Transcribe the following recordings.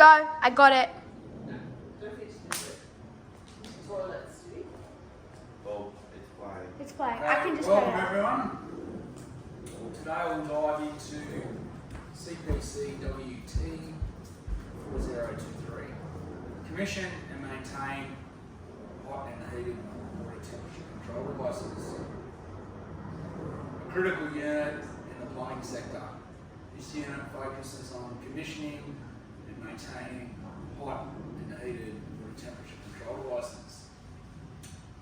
go. I got it. Well, it's playing. It's playing. I can just Welcome go. everyone. Today we'll dive into CPC WT 4023. Commission and maintain hot and heated water temperature control devices. A critical unit in the plumbing sector. This unit focuses on commissioning and maintaining hot and heated water temperature control devices.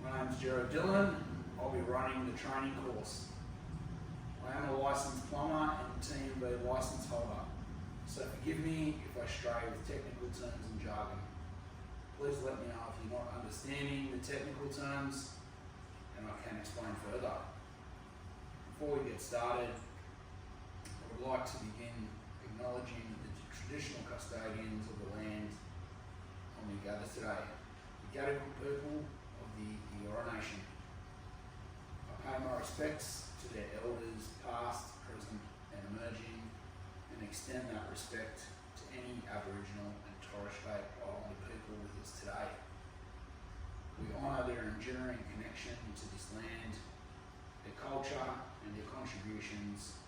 My name's Gerard Dillon. I'll be running the training course. I am a licensed plumber and TMV licence holder, so forgive me if I stray with technical terms and jargon. Please let me know if you're not understanding the technical terms and I can explain further. Before we get started, I would like to begin acknowledging the traditional custodians of the land on we gather today, the Gadigal people of the Eora Nation. I pay my respects to their elders past, present and emerging, and extend that respect to any Aboriginal and Torres Strait Islander people with us today. We honour their enduring connection to this land, their culture and their contributions.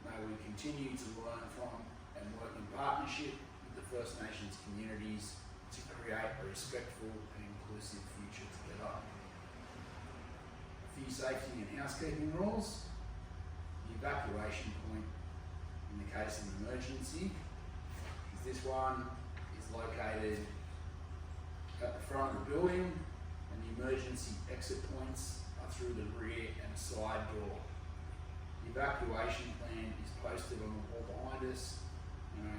May we continue to learn from and work in partnership with the First Nations communities to create a respectful and inclusive future together. A few safety and housekeeping rules. The evacuation point in the case of an emergency is this one is located at the front of the building, and the emergency exit points are through the rear and side door. The evacuation plan is posted on the wall behind us, and I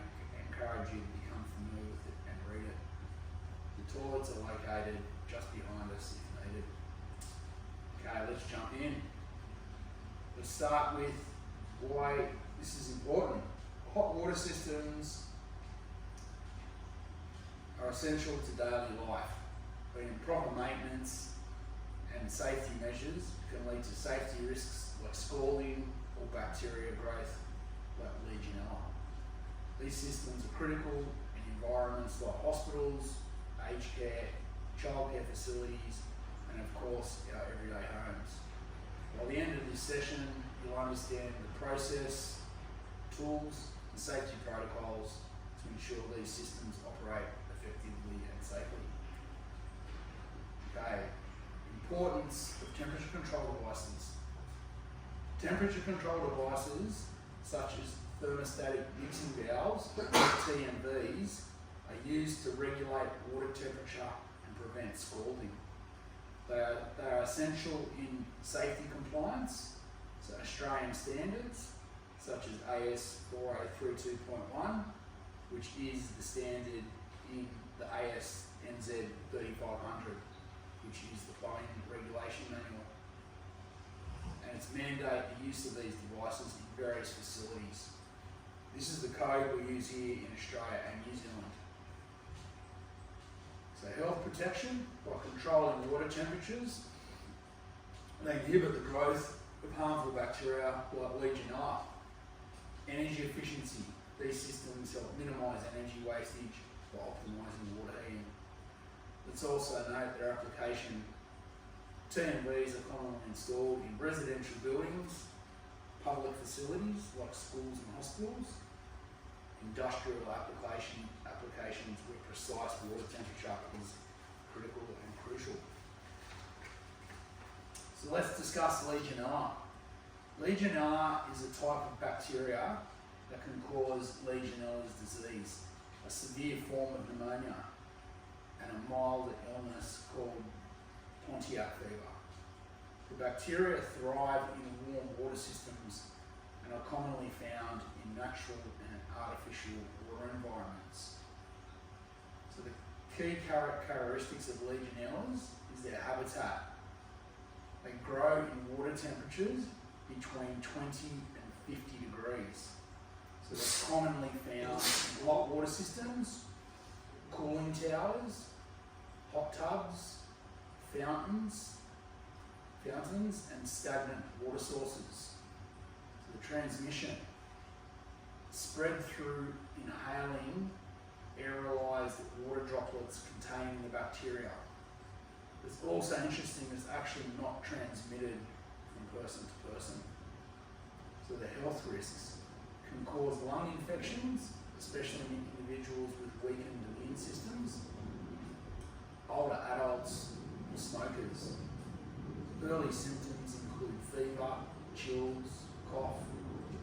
encourage you to become familiar with it and read it. The toilets are located just behind us if needed. Okay, let's jump in. Let's start with why this is important. Hot water systems are essential to daily life, but improper maintenance and safety measures can lead to safety risks like scalding or bacteria growth like Legionella. These systems are critical in environments like hospitals, aged care, childcare facilities, and of course our everyday homes. By the end of this session, you'll understand the process, tools, and safety protocols to ensure these systems operate effectively and safely. Okay, importance of temperature control devices. Temperature control devices such as thermostatic mixing valves, or TMVs, are used to regulate water temperature and prevent scalding. They are essential in safety compliance, so Australian standards such as AS 4032.1, which is the standard in the AS NZ 3500, which is the plumbing regulation manual. And it's mandate the use of these devices in various facilities. This is the code we use here in Australia and New Zealand. So health protection by controlling water temperatures. They inhibit the growth of harmful bacteria like Legionella. Energy efficiency. These systems help minimise energy wastage by optimising water heating. Let's also note their application. TMVs are commonly installed in residential buildings, public facilities like schools and hospitals, industrial applications where precise water temperature is critical and crucial. So let's discuss Legionella. Legionella is a type of bacteria that can cause Legionella's disease, a severe form of pneumonia, and a mild illness called Pontiac fever. The bacteria thrive in warm water systems and are commonly found in natural and artificial water environments. So the key characteristics of Legionellas is their habitat. They grow in water temperatures between 20 and 50 degrees. So they're commonly found in hot water systems, cooling towers, hot tubs, fountains and stagnant water sources. So the transmission. spread through inhaling aerolized water droplets containing the bacteria. It's also interesting, it's actually not transmitted from person to person. So the health risks can cause lung infections, especially in individuals with weakened immune systems, older adults, and smokers. Early symptoms include fever, chills, cough,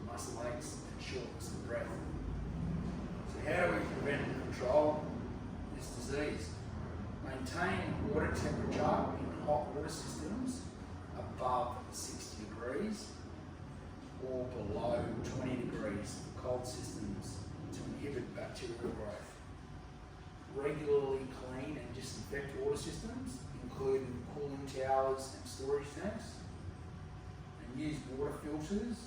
muscle aches, and shortness of breath. So how do we prevent and control this disease? Maintain water temperature in hot water systems above 60 degrees or below 20 degrees for cold systems to inhibit bacterial growth. Regularly clean and disinfect water systems, including cooling towers and storage tanks, and use water filters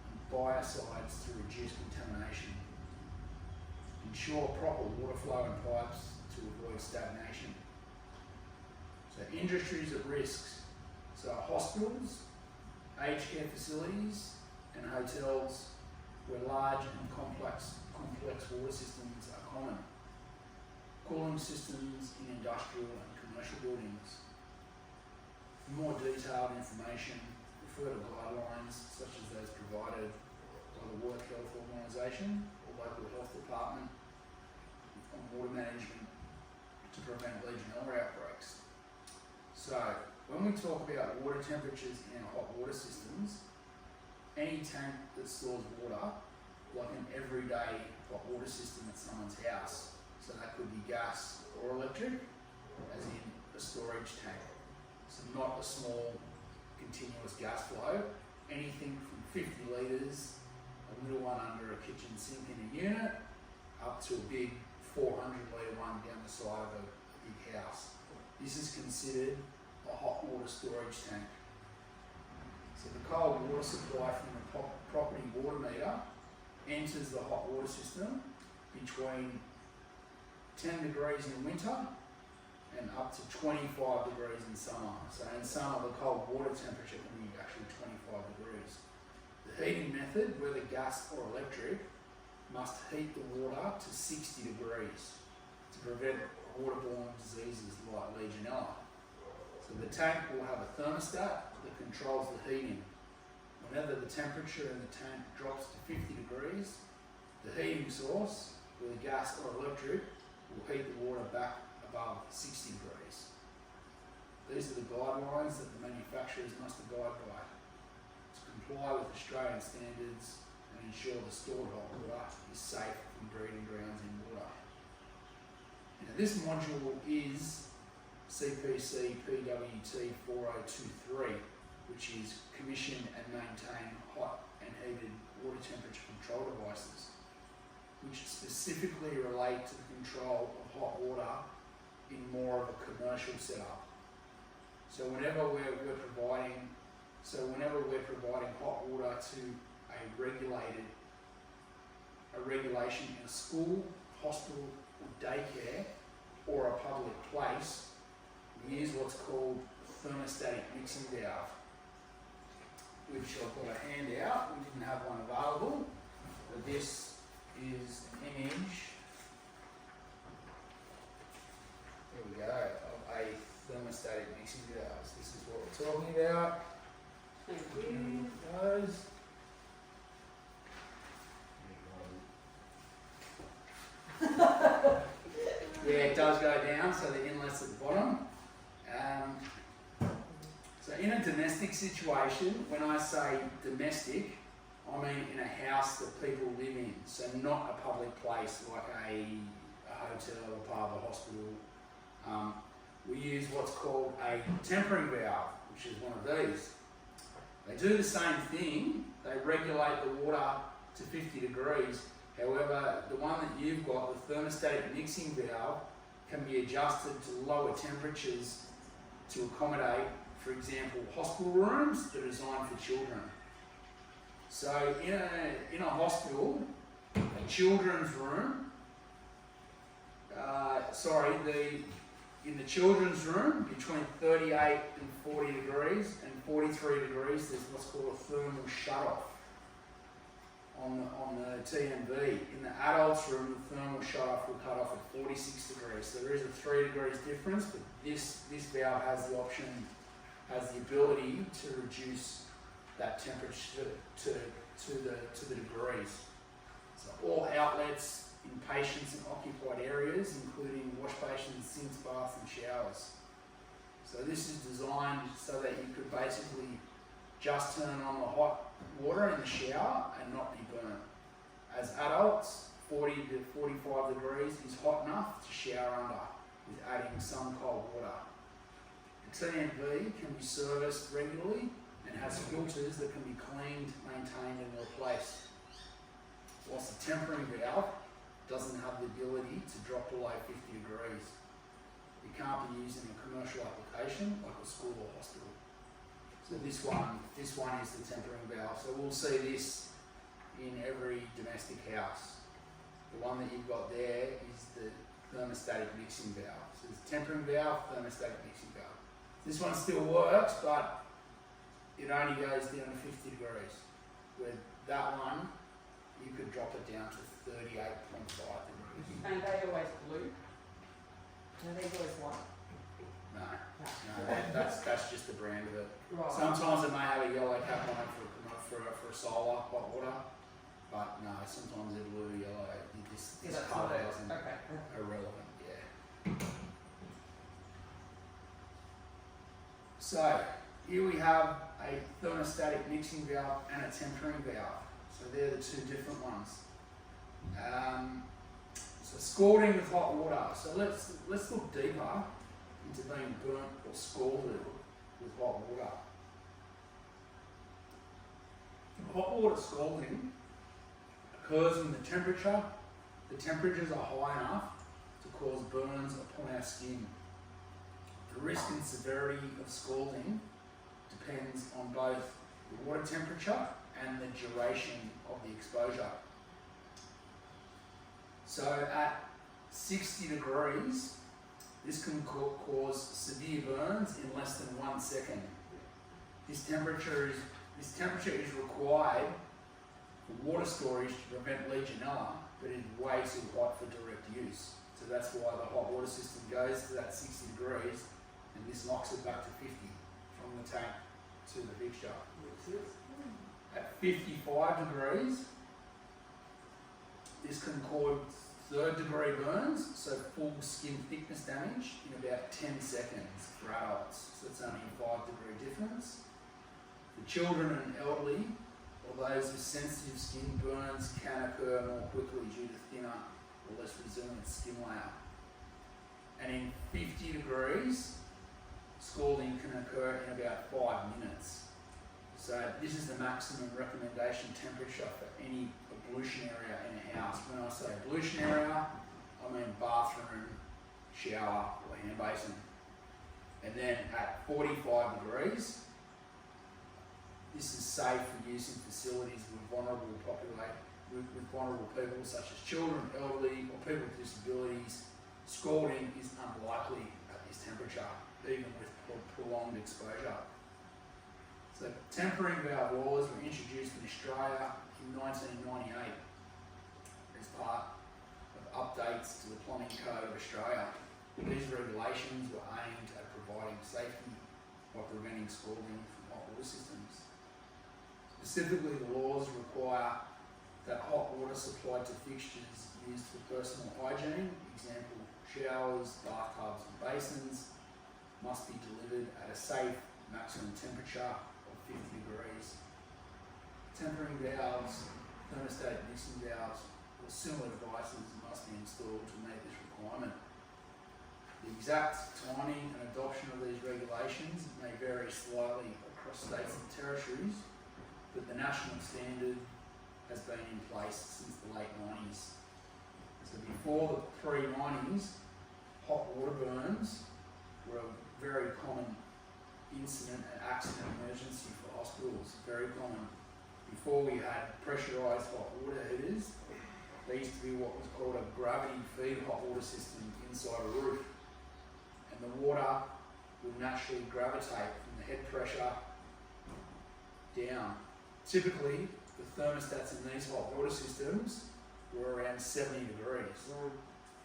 and biocides to reduce contamination. Ensure proper water flow in pipes to avoid stagnation. So industries at risk, so hospitals, aged care facilities and hotels where large and complex water systems are common. Cooling systems in industrial and commercial buildings. For more detailed information, refer to guidelines such as those provided by the World Health Organisation or local health department on water management to prevent Legionella outbreaks. So, when we talk about water temperatures in our hot water systems, any tank that stores water, like an everyday hot water system at someone's house, so that could be gas or electric, as in a storage tank. So not a small continuous gas flow, anything from 50 litres, a little one under a kitchen sink in a unit, up to a big 400 litre one down the side of a big house. This is considered a hot water storage tank. So the cold water supply from the property water meter enters the hot water system between 10 degrees in winter and up to 25 degrees in summer. So in summer, the cold water temperature can be actually 25 degrees. The heating method, whether gas or electric, must heat the water to 60 degrees to prevent waterborne diseases like Legionella. So the tank will have a thermostat that controls the heating. Whenever the temperature in the tank drops to 50 degrees, the heating source, whether gas or electric, will heat the water back above 60 degrees. These are the guidelines that the manufacturers must abide by to comply with Australian standards and ensure the stored hot water is safe from breeding grounds in water. Now, this module is CPC PWT 4023, which is commission and maintain hot and heated water temperature control devices, which specifically relate to the control of hot water in more of a commercial setup. So whenever we're providing hot water to a regulation in a school, hospital, or daycare, or a public place, we use what's called thermostatic mixing valve, which I've got a handout. We didn't have one available, but this is an image, here we go, of a thermostatic mixing valve. So this is what we're talking about. Thank you. Those. Yeah, it does go down, so the inlet's at the bottom. So in a domestic situation, when I say domestic, I mean in a house that people live in, so not a public place like a hotel or part of a hospital. We use what's called a tempering valve, which is one of these. They do the same thing, they regulate the water to 50 degrees. However, the one that you've got, the thermostatic mixing valve, can be adjusted to lower temperatures to accommodate, for example, hospital rooms that are designed for children. So in a hospital, a children's room, in the children's room, between 38 and 40 degrees and 43 degrees, there's what's called a thermal shutoff. on the TMV. In the adults room, the thermal shut-off will cut off at 46 degrees. So there is a 3 degrees difference, but this valve has the option, has the ability to reduce that temperature to the degrees. So all outlets in patients and occupied areas, including wash basins, sinks, baths and showers. So this is designed so that you could basically just turn on the hot water in the shower and not be burnt. As adults, 40 to 45 degrees is hot enough to shower under with adding some cold water. The TMV can be serviced regularly and has filters that can be cleaned, maintained and replaced. Whilst the tempering valve doesn't have the ability to drop below 50 degrees. It can't be used in a commercial application like a school or hospital. So this one is the tempering valve. So we'll see this in every domestic house. The one that you've got there is the thermostatic mixing valve. So there's tempering valve, thermostatic mixing valve. This one still works, but it only goes down to 50 degrees. Where that one, you could drop it down to 38.5 degrees. And they always blue? No, they always white. No, that's just the brand of it. Right. Sometimes it may have a yellow cap on it for solar hot water, but no, sometimes they're blue, yellow. This that's colour not it. doesn't Okay. irrelevant. Yeah. So here we have a thermostatic mixing valve and a tempering valve. So they're the two different ones. So scalding with hot water. So let's look deeper into being burnt or scalded with hot water. Hot water scalding occurs when the temperatures are high enough to cause burns upon our skin. The risk and severity of scalding depends on both the water temperature and the duration of the exposure. So at 60 degrees, this can cause severe burns in less than 1 second. This temperature is required for water storage to prevent Legionella, but it's way too hot for direct use. So that's why the hot water system goes to that 60 degrees, and this knocks it back to 50 from the tank to the fixture. At 55 degrees, this can cause 3rd degree burns, so full skin thickness damage in about 10 seconds for adults. So it's only a 5 degree difference. For children and elderly, or those with sensitive skin, burns can occur more quickly due to thinner or less resilient skin layer. And in 50 degrees, scalding can occur in about 5 minutes. So this is the maximum recommendation temperature for any ablution area in a house. When I say ablution area, I mean bathroom, shower or hand basin. And then at 45 degrees, this is safe for use in facilities with vulnerable people such as children, elderly or people with disabilities. Scalding is unlikely at this temperature, even with prolonged exposure. So tempering valve laws were introduced in Australia in 1998 as part of updates to the Plumbing Code of Australia. These regulations were aimed at providing safety by preventing scalding from hot water systems. Specifically, the laws require that hot water supplied to fixtures used for personal hygiene, example showers, bathtubs and basins, must be delivered at a safe maximum temperature of 50 degrees. Tempering valves, thermostatic mixing valves, or similar devices must be installed to meet this requirement. The exact timing and adoption of these regulations may vary slightly across states and territories, but the national standard has been in place since the late 90s. So before the pre-90s, hot water burns were a very common incident and accident emergency for hospitals, very common. Before we had pressurised hot water heaters, there used to be what was called a gravity feed hot water system inside a roof. And the water would naturally gravitate from the head pressure down. Typically, the thermostats in these hot water systems were around 70 degrees.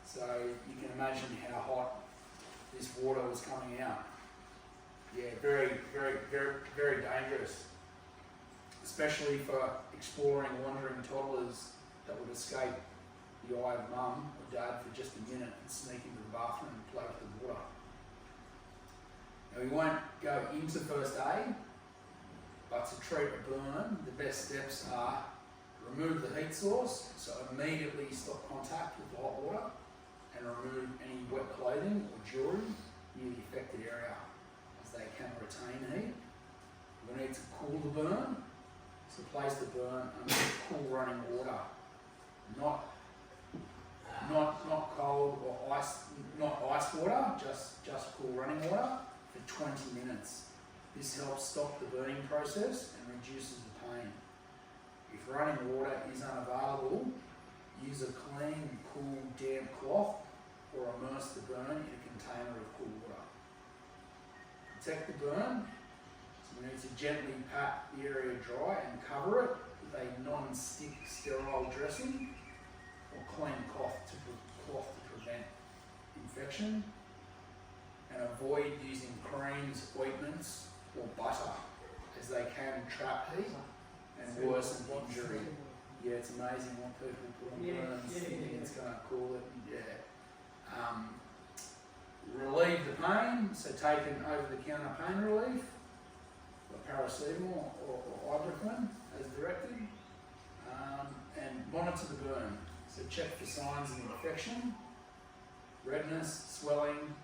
So you can imagine how hot this water was coming out. Yeah, very, very, very, very dangerous. Especially for exploring, wandering toddlers that would escape the eye of mum or dad for just a minute and sneak into the bathroom and play with the water. Now we won't go into first aid, but to treat a burn, the best steps are remove the heat source, so immediately stop contact with the hot water and remove any wet clothing or jewellery near the affected area as they can retain heat. We need to cool the burn, so place the burn under cool running water, not cold or ice, not ice water, just cool running water for 20 minutes. This helps stop the burning process and reduces the pain. If running water is unavailable, use a clean, cool, damp cloth or immerse the burn in a container of cool water. Protect the burn, so we need to gently pat the area dry and cover it with a non-stick sterile dressing or clean cloth to prevent infection, and avoid using creams, ointments or butter as they can trap heat and worsen injury. Yeah, it's amazing what people put on burns thinking it's going to cool it. Yeah. Relieve the pain, so take an over-the-counter pain relief, like paracetamol or ibuprofen as directed, and monitor the burn. So check for signs of infection, redness, swelling,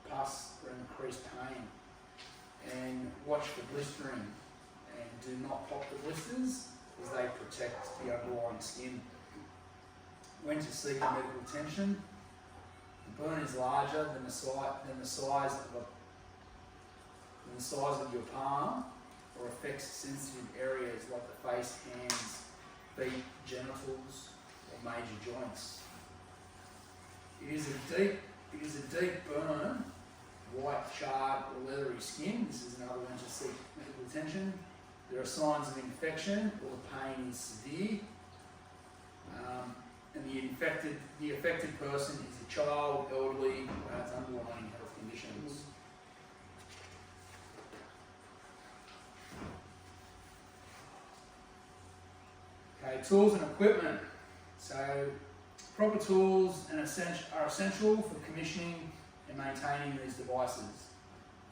pus or increased pain, and watch for blistering, and do not pop the blisters as they protect the underlying skin. When to seek medical attention. The burn is larger than the size of your palm, or affects sensitive areas like the face, hands, feet, genitals, or major joints. It is a deep burn, white, charred, or leathery skin. This is another one to seek medical attention. There are signs of infection, or the pain is severe. And the affected person is a child, elderly, who has underlying health conditions. Okay, tools and equipment. So, proper tools are essential for commissioning and maintaining these devices.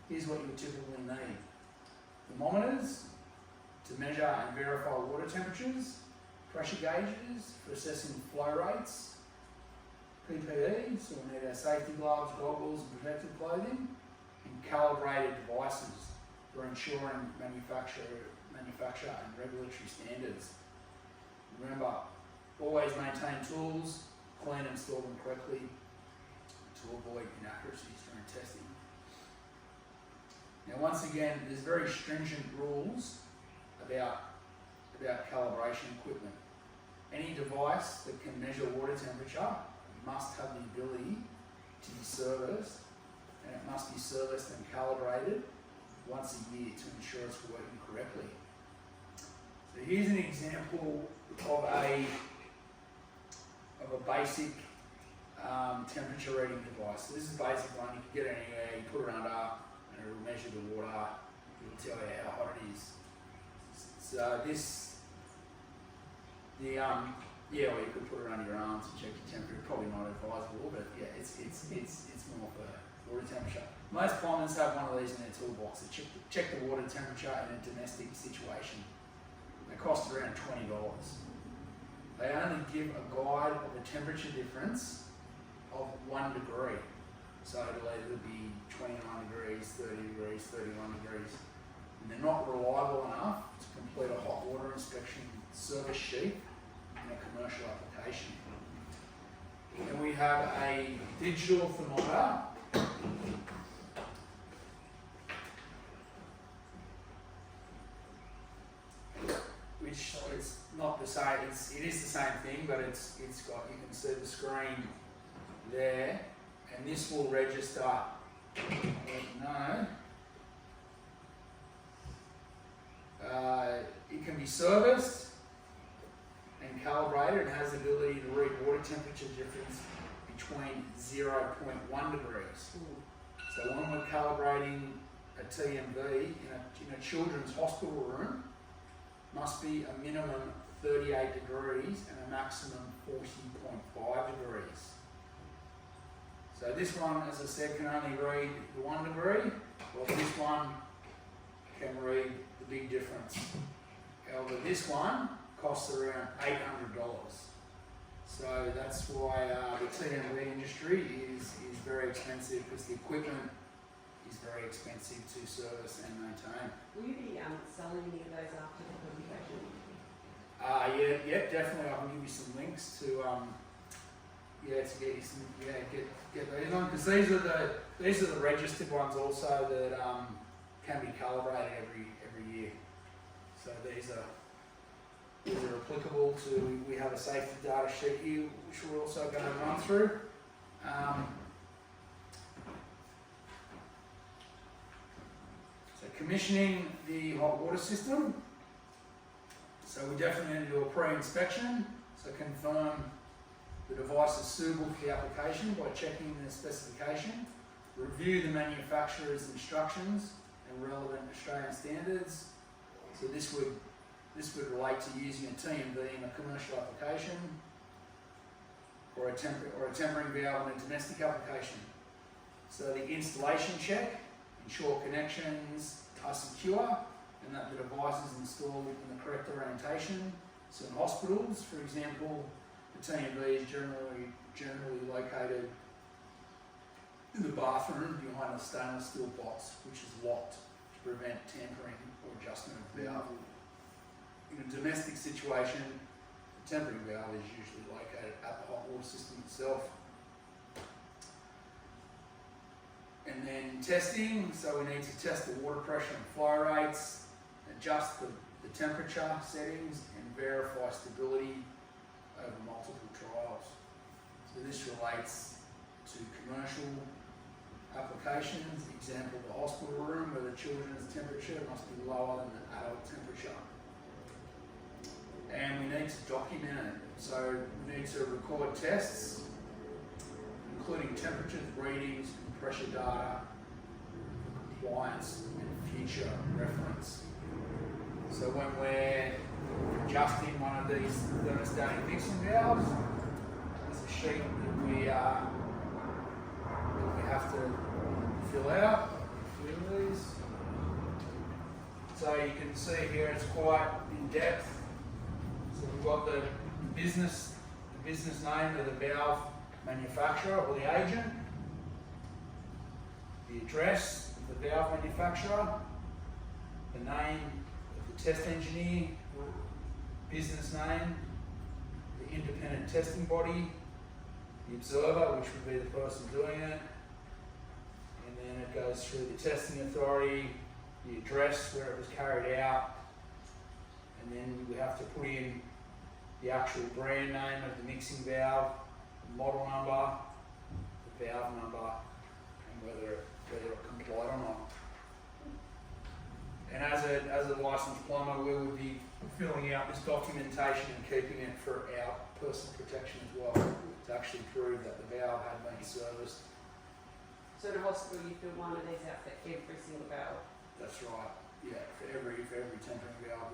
Here's what you typically need. Thermometers to measure and verify water temperatures, pressure gauges for assessing flow rates, PPE, so we need our safety gloves, goggles and protective clothing, and calibrated devices for ensuring manufacture and regulatory standards. Remember, always maintain tools, clean and store them correctly to avoid inaccuracies during testing. Now once again, there's very stringent rules about calibration equipment. Any device that can measure water temperature must have the ability to be serviced, and it must be serviced and calibrated once a year to ensure it's working correctly. So here's an example of a basic temperature reading device. So this is a basic one. You can get it anywhere. You put it under, and it will measure the water. It will tell you how hot it is. So this, or you could put it under your arms and check your temperature. Probably not advisable, but yeah, it's more for water temperature. Most plumbers have one of these in their toolbox. They check the water temperature in a domestic situation. They cost around $20. They only give a guide of a temperature difference of 1 degree. So it'll either be 29 degrees, 30 degrees, 31 degrees. And they're not reliable enough to complete a hot water inspection service sheet in a commercial application. And we have a digital thermometer. Which it's not the same. It is the same thing, but it's got, you can see the screen there, and this will register. It can be serviced and calibrated and has the ability to read water temperature difference between 0.1 degrees. So when we're calibrating a TMV in a children's hospital room, must be a minimum 38 degrees and a maximum 40.5 degrees. So this one, as I said, can only read the 1 degree, while this one can read the big difference. However, this one costs around $800. So that's why the TMV industry is very expensive, because the equipment is very expensive to service and maintain. Will you be selling any of those after the publication? Yeah, definitely. I can give you some links to to get you some get these on, because these are the registered ones also that can be calibrated every year. So these are applicable to. We have a safety data sheet here, which we're also going to run through. So commissioning the hot water system. So we definitely need to do a pre-inspection, so confirm the device is suitable for the application by checking the specification, review the manufacturer's instructions and relevant Australian standards. So this would relate to using a TMV in a commercial application or a tempering valve in a domestic application. So the installation check, ensure connections are secure and that the device is installed in the correct orientation. So in hospitals, for example, the TMV is generally located in the bathroom behind a stainless steel box, which is locked to prevent tampering or adjustment of valve. In a domestic situation, the tempering valve is usually located at the hot water system itself. And then testing, so we need to test the water pressure and flow rates, adjust the temperature settings and verify stability over multiple trials. So this relates to commercial applications, example the hospital room where the children's temperature must be lower than the adult temperature. And we need to document it. So we need to record tests, including temperatures, readings, and pressure data, compliance and future reference. So when we're adjusting one of these thermostatic mixing valves, there's a sheet that we have to fill out. Fill these. So you can see here it's quite in depth. So we've got the business name of the valve manufacturer or the agent, the address of the valve manufacturer, the name of the test engineer, business name, the independent testing body, the observer, which would be the person doing it, and then it goes through the testing authority, the address where it was carried out, and then we have to put in the actual brand name of the mixing valve, the model number, the valve number, and whether it complied or not. And as a licensed plumber, we would be filling out this documentation and keeping it for our personal protection as well, to actually prove that the valve had been serviced. So at a hospital, you fill one of these out for every single valve? That's right. Yeah, for every tempering valve,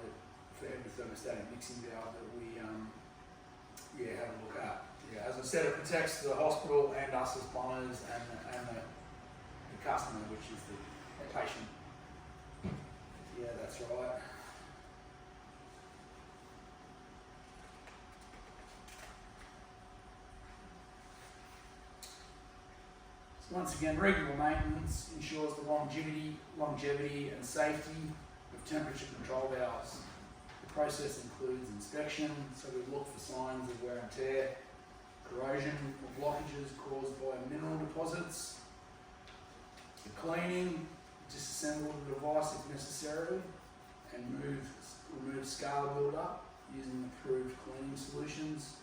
for every thermostatic mixing valve that we have a look at. Yeah, as I said, it protects the hospital and us as plumbers and the customer, which is the patient. Yeah, that's right. So once again, regular maintenance ensures the longevity and safety of temperature control valves. The process includes inspection, so we look for signs of wear and tear, corrosion or blockages caused by mineral deposits, the cleaning, disassemble the device if necessary, and remove scale build-up using approved cleaning solutions,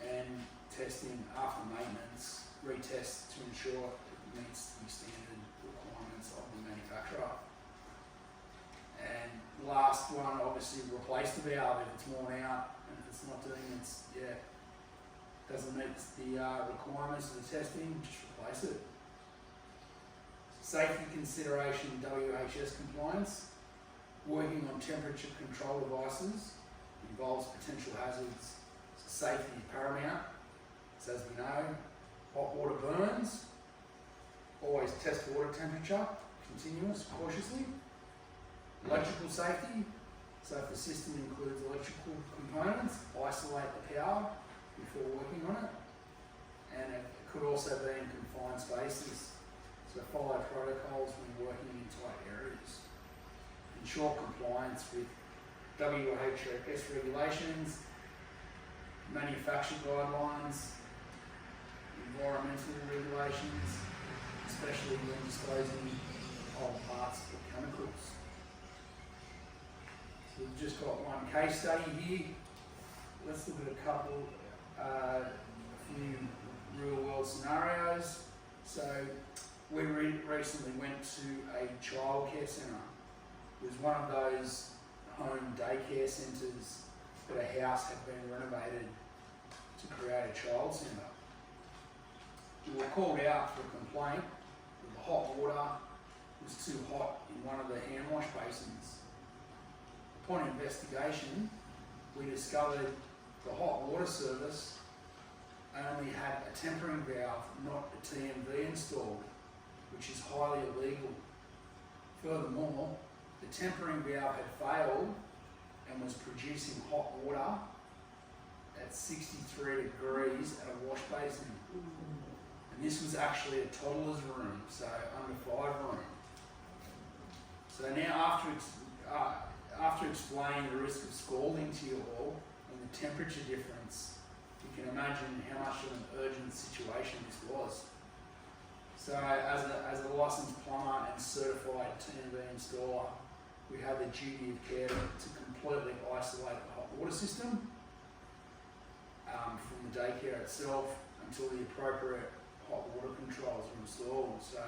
and testing after maintenance, retest to ensure it meets the standard requirements of the manufacturer. And last one, obviously replace the valve if it's worn out and if it's not doing its, doesn't meet the requirements of the testing, just replace it. Safety consideration, WHS compliance. Working on temperature control devices involves potential hazards. Safety is paramount. So as we know, hot water burns. Always test water temperature, continuous, cautiously. Electrical safety. So if the system includes electrical components, isolate the power before working on it. And it could also be in confined spaces. So follow protocols when working in tight areas. Ensure compliance with WHS regulations, manufacturer guidelines, environmental regulations, especially when disposing of parts or chemicals. So we've just got one case study here. Let's look at a few real world scenarios. So we recently went to a childcare centre. It was one of those home daycare centres, but a house had been renovated to create a child centre. We were called out for a complaint that the hot water was too hot in one of the hand wash basins. Upon investigation, we discovered the hot water service only had a tempering valve, not a TMV installed, which is highly illegal. Furthermore, the tempering valve had failed and was producing hot water at 63 degrees at a wash basin. And this was actually a toddler's room, so under 5 room. So now after explaining the risk of scalding to you all and the temperature difference, you can imagine how much of an urgent situation this was. So as a licensed plumber and certified TMV installer, we had the duty of care to completely isolate the hot water system from the daycare itself until the appropriate hot water controls were installed. So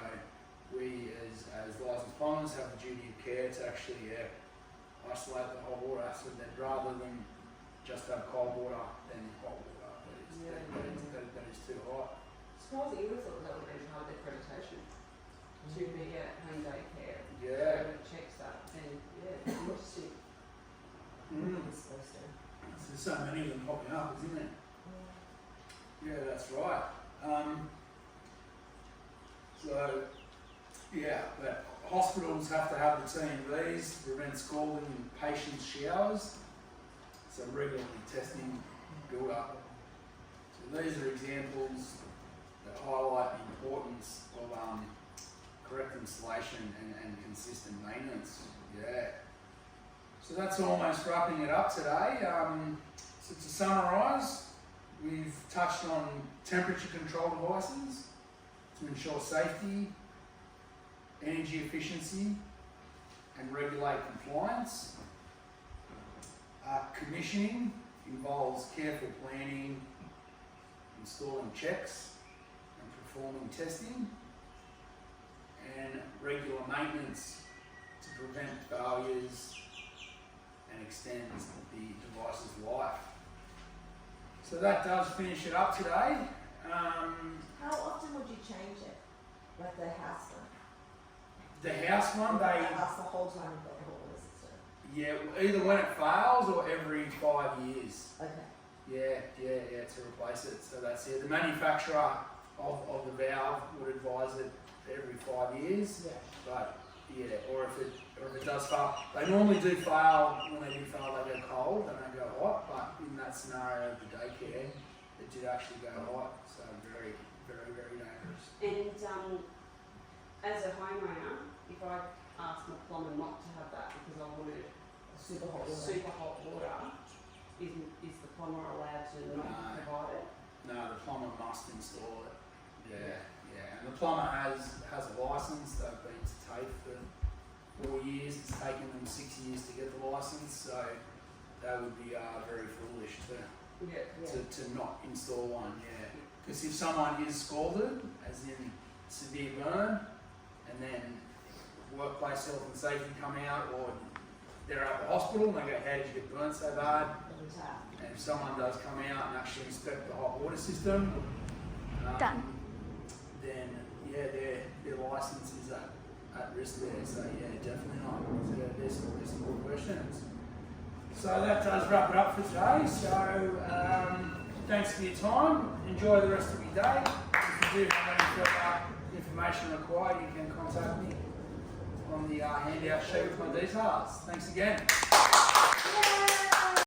we as licensed plumbers have the duty of care to actually isolate the hot water so that rather than just have cold water, then hot water that is too hot. Surprising, you would have thought that would have been part of the accreditation to be at home daycare. Yeah. So it checks that, and yeah, it's interesting. It's supposed to. There's so many of them popping up, isn't there? Yeah, that's right. But hospitals have to have the TMVs to prevent scalding in patients' showers. So regularly testing build up. So these are examples that highlight the importance of correct installation and consistent maintenance. Yeah. So that's almost wrapping it up today. So to summarise, we've touched on temperature control devices to ensure safety, energy efficiency, and regulate compliance. Commissioning involves careful planning, installing checks, and performing testing, and regular maintenance to prevent failures and extend the device's life. So that does finish it up today. How often would you change it? Like the house one? The house one, That lasts the whole time you've got the whole water system. yeah, either when it fails or every 5 years. Okay. Yeah, to replace it. So that's it. The manufacturer of the valve would advise it every 5 years. Yeah. But yeah, or if it does fail, they normally do fail. When they do fail, they go cold, they don't go hot. But in that scenario of the daycare, it did actually go hot. So very, very, very dangerous. And as a homeowner, if I ask my plumber not to have that because I wanted Super hot water. super hot water, is the plumber allowed to not No. provide it? No, the plumber must install it. Yeah. And the plumber has a license. They've been to TAFE for 4 years. It's taken them 6 years to get the license. So they would be very foolish to not install one. Yeah. Because if someone is scalded, as in severe burn, and then workplace health and safety come out, or they're at the hospital and they go, how did you get burnt so bad? And if someone does come out and actually inspect the hot water system, Done. then yeah, their license is at risk there. So yeah, definitely not. So there's some more questions. So that does wrap it up for today. So thanks for your time. Enjoy the rest of your day. If you do have any further information required, you can contact me on the handout sheet with my details. Thanks again. Yay!